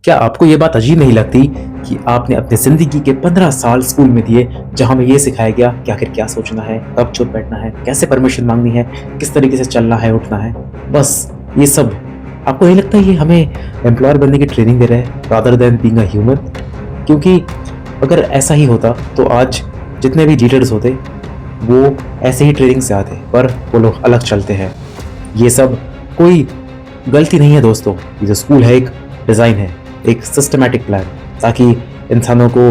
क्या आपको ये बात अजीब नहीं लगती कि आपने अपने जिंदगी के 15 साल स्कूल में दिए, जहां हमें ये सिखाया गया कि आखिर क्या सोचना है, कब चुप बैठना है, कैसे परमिशन मांगनी है, किस तरीके से चलना है, उठना है। बस ये सब आपको नहीं लगता ये हमें एम्प्लॉयर बनने की ट्रेनिंग दे रहे हैं rather than being a human? क्योंकि अगर ऐसा ही होता तो आज जितने भी लीडर्स होते वो ऐसे ही ट्रेनिंग से आते, पर वो लोग अलग चलते हैं। ये सब कोई गलती नहीं है दोस्तों। ये जो स्कूल है एक डिज़ाइन है, एक सिस्टमैटिक प्लान, ताकि इंसानों को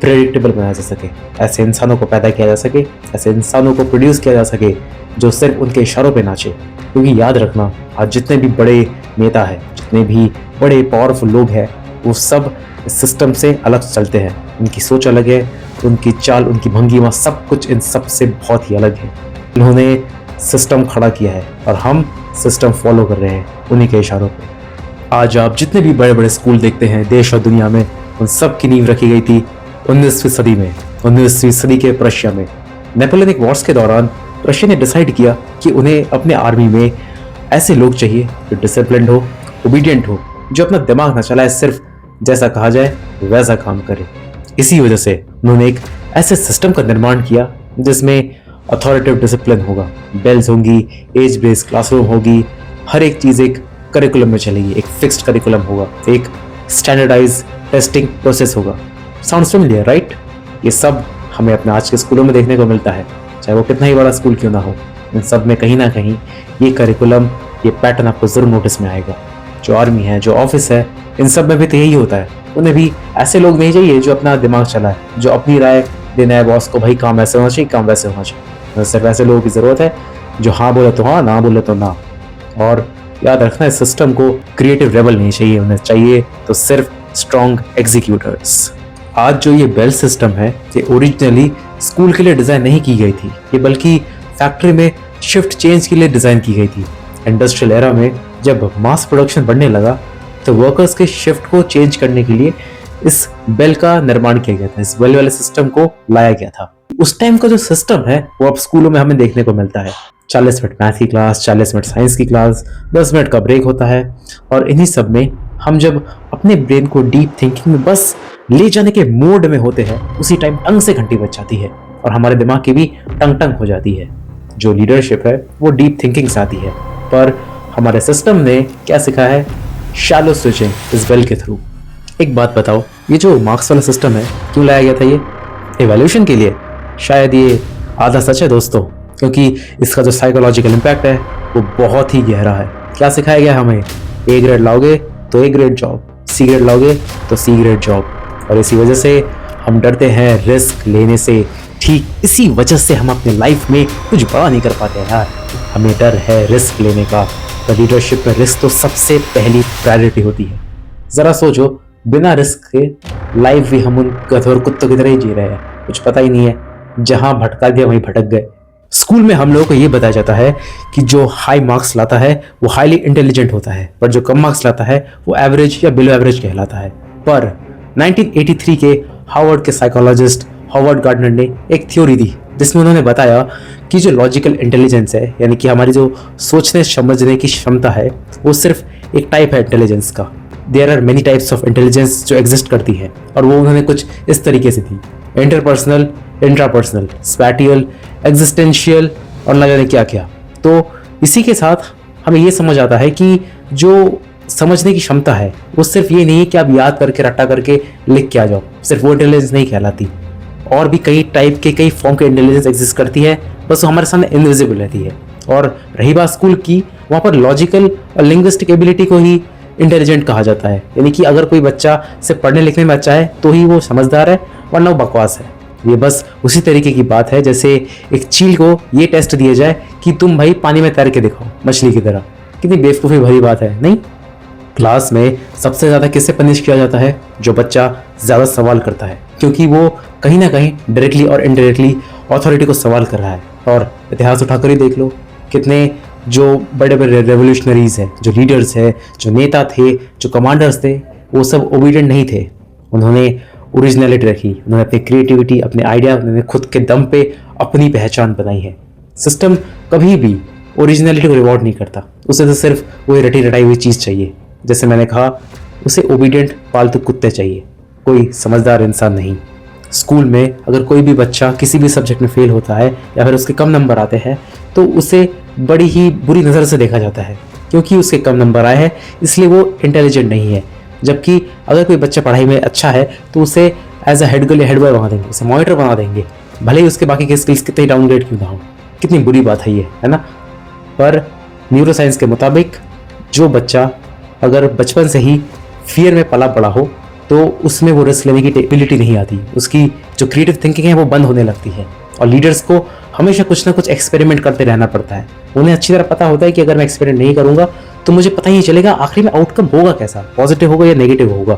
प्रेडिक्टेबल बनाया जा सके, ऐसे इंसानों को पैदा किया जा सके, ऐसे इंसानों को प्रोड्यूस किया जा सके जो सिर्फ उनके इशारों पे नाचे। क्योंकि याद रखना, आज जितने भी बड़े नेता हैं, जितने भी बड़े पावरफुल लोग हैं, वो सब इस सिस्टम से अलग चलते हैं। उनकी सोच अलग है, उनकी चाल, उनकी भंगिमा, सब कुछ इन सब से बहुत ही अलग है। इन्होंने सिस्टम खड़ा किया है और हम सिस्टम फॉलो कर रहे हैं उन्हीं के इशारों पे। आज आप जितने भी बड़े बड़े स्कूल देखते हैं देश और दुनिया में, उन सब की नींव रखी गई थी 19वीं सदी में, 19वीं सदी के प्रशिया में। नेपोलियनिक वॉर्स के दौरान रशिया ने डिसाइड किया कि उन्हें अपने आर्मी में ऐसे लोग चाहिए जो डिसिप्लिन्ड हो, ओबीडियंट हो, जो अपना दिमाग ना चलाए, सिर्फ जैसा कहा जाए वैसा काम करे। इसी वजह से उन्होंने एक ऐसे सिस्टम का निर्माण किया जिसमें अथॉरिटेटिव डिसिप्लिन होगा, बेल्स होंगी, एज बेस्ड क्लासरूम होगी, हर एक चीज़ एक करिकुलम में चलेगी, एक फिक्स्ड करिकुलम होगा, एक स्टैंडर्डाइज टेस्टिंग प्रोसेस होगा। Sounds familiar right? ये सब हमें अपने आज के स्कूलों में देखने को मिलता है, चाहे वो कितना ही बड़ा स्कूल क्यों ना हो। इन सब में कहीं ना कहीं ये करिकुलम, ये पैटर्न आपको जरूर नोटिस में आएगा। जो आर्मी है, जो ऑफिस है, इन सब में भी तो यही होता है। उन्हें भी ऐसे लोग नहीं चाहिए जो अपना दिमाग चलाए, जो अपनी राय देना है बॉस को, भाई काम ऐसे होना चाहिए, काम वैसे होना चाहिए। सिर्फ ऐसे लोगों की ज़रूरत है जो हाँ बोले तो हाँ, ना बोले तो ना। और याद रखना, इस सिस्टम को क्रिएटिव रेबल नहीं चाहिए, उन्हें चाहिए तो सिर्फ स्ट्रॉन्ग एग्जीक्यूटर्स। आज जो ये बेल सिस्टम है, ये ओरिजिनली स्कूल के लिए डिज़ाइन नहीं की गई थी, ये बल्कि फैक्ट्री में शिफ्ट चेंज के लिए डिज़ाइन की गई थी। इंडस्ट्रियल एरा में जब मास प्रोडक्शन बढ़ने लगा तो वर्कर्स के शिफ्ट को चेंज करने के लिए इस बेल का निर्माण किया गया था, इस बेल वाले सिस्टम को लाया गया था। उस टाइम का जो सिस्टम है वो अब स्कूलों में हमें देखने को मिलता है। 40 मिनट मैथ की क्लास, 40 मिनट साइंस की क्लास, 10 मिनट का ब्रेक होता है। और इन्हीं सब में हम जब अपने ब्रेन को डीप थिंकिंग में बस ले जाने के मोड में होते हैं, उसी टाइम टंग से घंटी बज जाती है और हमारे दिमाग की भी टंग टंग हो जाती है। जो लीडरशिप है वो डीप थिंकिंग से आती है, पर हमारे सिस्टम ने क्या सिखाया है? शैलो स्विचिंग इस बेल के थ्रू। एक बात बताओ, ये जो मार्क्स वाला सिस्टम है क्यों लाया गया था? ये इवोल्यूशन के लिए। शायद ये आधा सच है दोस्तों, क्योंकि इसका जो साइकोलॉजिकल इम्पैक्ट है वो बहुत ही गहरा है। क्या सिखाया गया हमें? ए ग्रेड लाओगे तो A grade job, C grade लाओगे तो सी ग्रेड जॉब। और इसी वजह से हम डरते हैं रिस्क लेने से। ठीक इसी वजह से हम अपने लाइफ में कुछ बड़ा नहीं कर पाते यार। हमें डर है रिस्क लेने का। तो लीडरशिप में रिस्क तो सबसे पहली प्रायोरिटी होती है। ज़रा सोचो, बिना रिस्क के लाइफ भी हम उन गधों और कुत्तों की तरह ही जी रहे हैं, कुछ पता ही नहीं है, जहां भटका दिया वहीं भटक गए। स्कूल में हम लोगों को ये बताया जाता है कि जो हाई मार्क्स लाता है वो हाईली इंटेलिजेंट होता है, पर जो कम मार्क्स लाता है वो एवरेज या बिलो एवरेज कहलाता है। पर 1983 के हार्वर्ड के साइकोलॉजिस्ट हॉवर्ड गार्डनर ने एक थ्योरी दी जिसमें उन्होंने बताया कि जो लॉजिकल इंटेलिजेंस है, यानी कि हमारी जो सोचने समझने की क्षमता है, वो सिर्फ एक टाइप है इंटेलिजेंस का। There are many types of intelligence जो एग्जिस्ट करती है, और वो उन्होंने कुछ इस तरीके से थी: इंटरपर्सनल, इंट्रापर्सनल, स्पैटियल, एग्जिस्टेंशियल और न जाने क्या क्या। तो इसी के साथ हमें ये समझ आता है कि जो समझने की क्षमता है वो सिर्फ ये नहीं है कि आप याद करके रट्टा करके लिख के आ जाओ, सिर्फ वो इंटेलिजेंस नहीं कहलाती। और भी कई टाइप के, कई फॉर्म के इंटेलिजेंस एग्जिस्ट करती है, बस वो हमारे सामने इनविजिबल रहती है। और रही बात स्कूल की, वहाँ पर लॉजिकल और लिंग्विस्टिक एबिलिटी को ही इंटेलिजेंट कहा जाता है। यानी कि अगर कोई बच्चा सिर्फ पढ़ने लिखने में अच्छा है तो ही वो समझदार है, वरना वो बकवास है। ये बस उसी तरीके की बात है जैसे एक चील को ये टेस्ट दिया जाए कि तुम भाई पानी में तैर के दिखाओ मछली की तरह। कितनी बेवकूफ़ी भरी बात है, नहीं? क्लास में सबसे ज़्यादा किससे पनिश किया जाता है? जो बच्चा ज़्यादा सवाल करता है, क्योंकि वो कहीं ना कहीं डायरेक्टली और इनडायरेक्टली अथॉरिटी को सवाल कर रहा है। और इतिहास उठाकर ही देख लो, कितने जो बड़े बड़े रेवोल्यूशनरीज हैं, जो लीडर्स हैं, जो नेता थे, जो कमांडर्स थे, वो सब ओबीडियंट नहीं थे। उन्होंने ओरिजिनलिटी रखी, उन्होंने अपनी क्रिएटिविटी, अपने आइडिया, उन्होंने खुद के दम पे अपनी पहचान बनाई है। सिस्टम कभी भी ओरिजिनलिटी को रिवॉर्ड नहीं करता, उसे तो सिर्फ वही रटी रटाई हुई चीज़ चाहिए। जैसे मैंने कहा, उसे ओबीडियंट पालतू कुत्ते चाहिए, कोई समझदार इंसान नहीं। स्कूल में अगर कोई भी बच्चा किसी भी सब्जेक्ट में फेल होता है या फिर उसके कम नंबर आते हैं तो उसे बड़ी ही बुरी नज़र से देखा जाता है, क्योंकि उसके कम नंबर आए हैं इसलिए वो इंटेलिजेंट नहीं है। जबकि अगर कोई बच्चा पढ़ाई में अच्छा है तो उसे एज अ हेड गर्ल या हेड बॉय बना देंगे, उसे मॉनिटर बना देंगे, भले ही उसके बाकी के स्किल्स कितने डाउनग्रेड क्यों ना हो। कितनी बुरी बात है ये, है ना। पर न्यूरो साइंस के मुताबिक जो बच्चा अगर बचपन से ही फियर में पला बड़ा हो तो उसमें वो रिस्क लेने की एबिलिटी नहीं आती, उसकी जो क्रिएटिव थिंकिंग है वो बंद होने लगती है। और लीडर्स को हमेशा कुछ ना कुछ एक्सपेरिमेंट करते रहना पड़ता है। उन्हें अच्छी तरह पता होता है कि अगर मैं एक्सपेरिमेंट नहीं करूंगा तो मुझे पता ही नहीं चलेगा आखिर में आउटकम होगा कैसा, पॉजिटिव होगा या नेगेटिव होगा।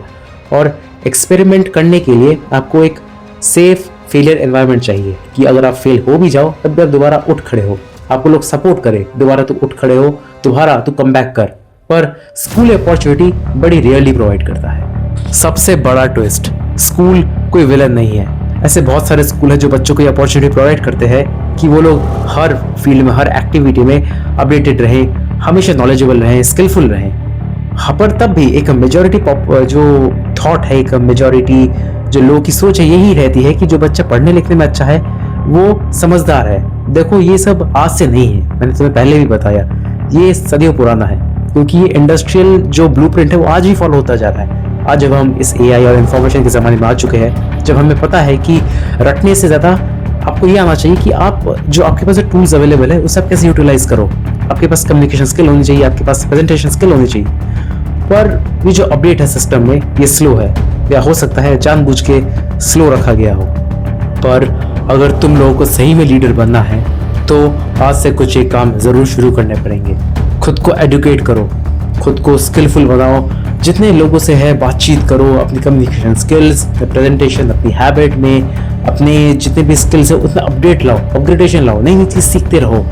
और एक्सपेरिमेंट करने के लिए आपको एक सेफ फेलियर एनवायरनमेंट चाहिए कि अगर आप फेल हो भी जाओ तब भी आप दोबारा उठ खड़े हो, आपको लोग सपोर्ट करे, दोबारा तू उठ खड़े हो, दोबारा तू कम बैक कर। पर स्कूल अपॉर्चुनिटी बड़ी रेयरली प्रोवाइड करता है। सबसे बड़ा ट्विस्ट, स्कूल कोई विलन नहीं है। ऐसे बहुत सारे स्कूल हैं जो बच्चों को ये अपॉर्चुनिटी प्रोवाइड करते हैं कि वो लोग हर फील्ड में, हर एक्टिविटी में अपडेटेड रहें, हमेशा नॉलेजेबल रहें, स्किलफुल रहें। हाँ, पर तब भी एक मेजॉरिटी जो थॉट है, एक मेजॉरिटी जो लोगों की सोच है यही रहती है कि जो बच्चा पढ़ने लिखने में अच्छा है वो समझदार है। देखो ये सब आज से नहीं है, मैंने तुम्हें पहले भी बताया, ये सदियों पुराना है, क्योंकि ये इंडस्ट्रियल जो ब्लूप्रिंट है वो आज भी फॉलो होता जा रहा है। आज जब हम इस एआई और इन्फॉर्मेशन के ज़माने में आ चुके हैं, जब हमें पता है कि रटने से ज़्यादा आपको ये आना चाहिए कि आप जो आपके पास जो टूल्स अवेलेबल है उसे आप कैसे यूटिलाइज करो। आपके पास कम्युनिकेशन स्किल होनी चाहिए, आपके पास प्रेजेंटेशन स्किल होनी चाहिए। पर ये जो अपडेट है सिस्टम में ये स्लो है, या हो सकता है जानबूझ के स्लो रखा गया हो। पर अगर तुम लोगों को सही में लीडर बनना है तो आज से कुछ एक काम ज़रूर शुरू करने पड़ेंगे। खुद को एडुकेट करो, खुद को स्किलफुल बनाओ, जितने लोगों से है बातचीत करो, अपनी कम्युनिकेशन स्किल्स, प्रेजेंटेशन, अपनी हैबिट में अपने जितने भी स्किल्स है उतना अपडेट लाओ, अपग्रेडेशन लाओ, नई नई चीज़ सीखते रहो,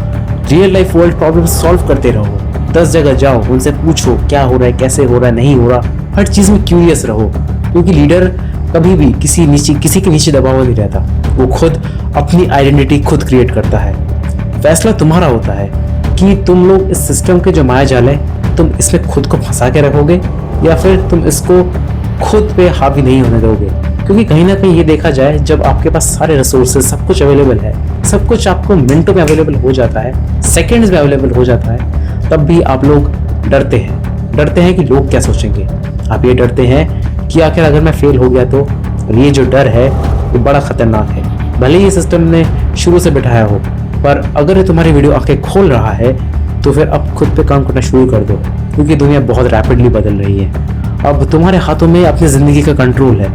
real life world problem solve करते रहो। 10 जगह जाओ, उनसे पूछो क्या हो रहा है, कैसे हो रहा है, नहीं हो रहा, हर चीज़ में क्यूरियस रहो, क्योंकि लीडर कभी भी किसी के नीचे दबा हुआ नहीं रहता। वो खुद अपनी आइडेंटिटी खुद क्रिएट करता है। फैसला तुम्हारा होता है कि तुम लोग इस सिस्टम के जो माया जाल है तुम इसमें खुद को फंसा के रखोगे या फिर तुम इसको खुद पे हावी नहीं होने दोगे। क्योंकि कहीं ना कहीं ये देखा जाए, जब आपके पास सारे रिसोर्सेज, सब कुछ अवेलेबल है, सब कुछ आपको मिनटों में अवेलेबल हो जाता है, सेकेंड्स में अवेलेबल हो जाता है, तब भी आप लोग डरते हैं कि लोग क्या सोचेंगे। आप ये डरते हैं कि आखिर अगर मैं फेल हो गया तो। ये जो डर है ये बड़ा खतरनाक है। भले ही सिस्टम ने शुरू से बिठाया हो, पर अगर ये तुम्हारी वीडियो आंखें खोल रहा है तो फिर अब खुद पे काम करना शुरू कर दो, क्योंकि दुनिया बहुत रैपिडली बदल रही है। अब तुम्हारे हाथों में अपनी ज़िंदगी का कंट्रोल है।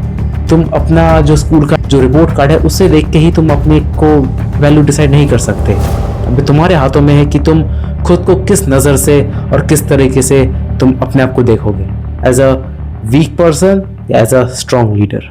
तुम अपना जो स्कूल का जो रिपोर्ट कार्ड है उससे देख के ही तुम अपने को वैल्यू डिसाइड नहीं कर सकते। अब तुम्हारे हाथों में है कि तुम खुद को किस नज़र से और किस तरीके से तुम अपने आप को देखोगे, एज अ वीक पर्सन या एज अ स्ट्रॉन्ग लीडर।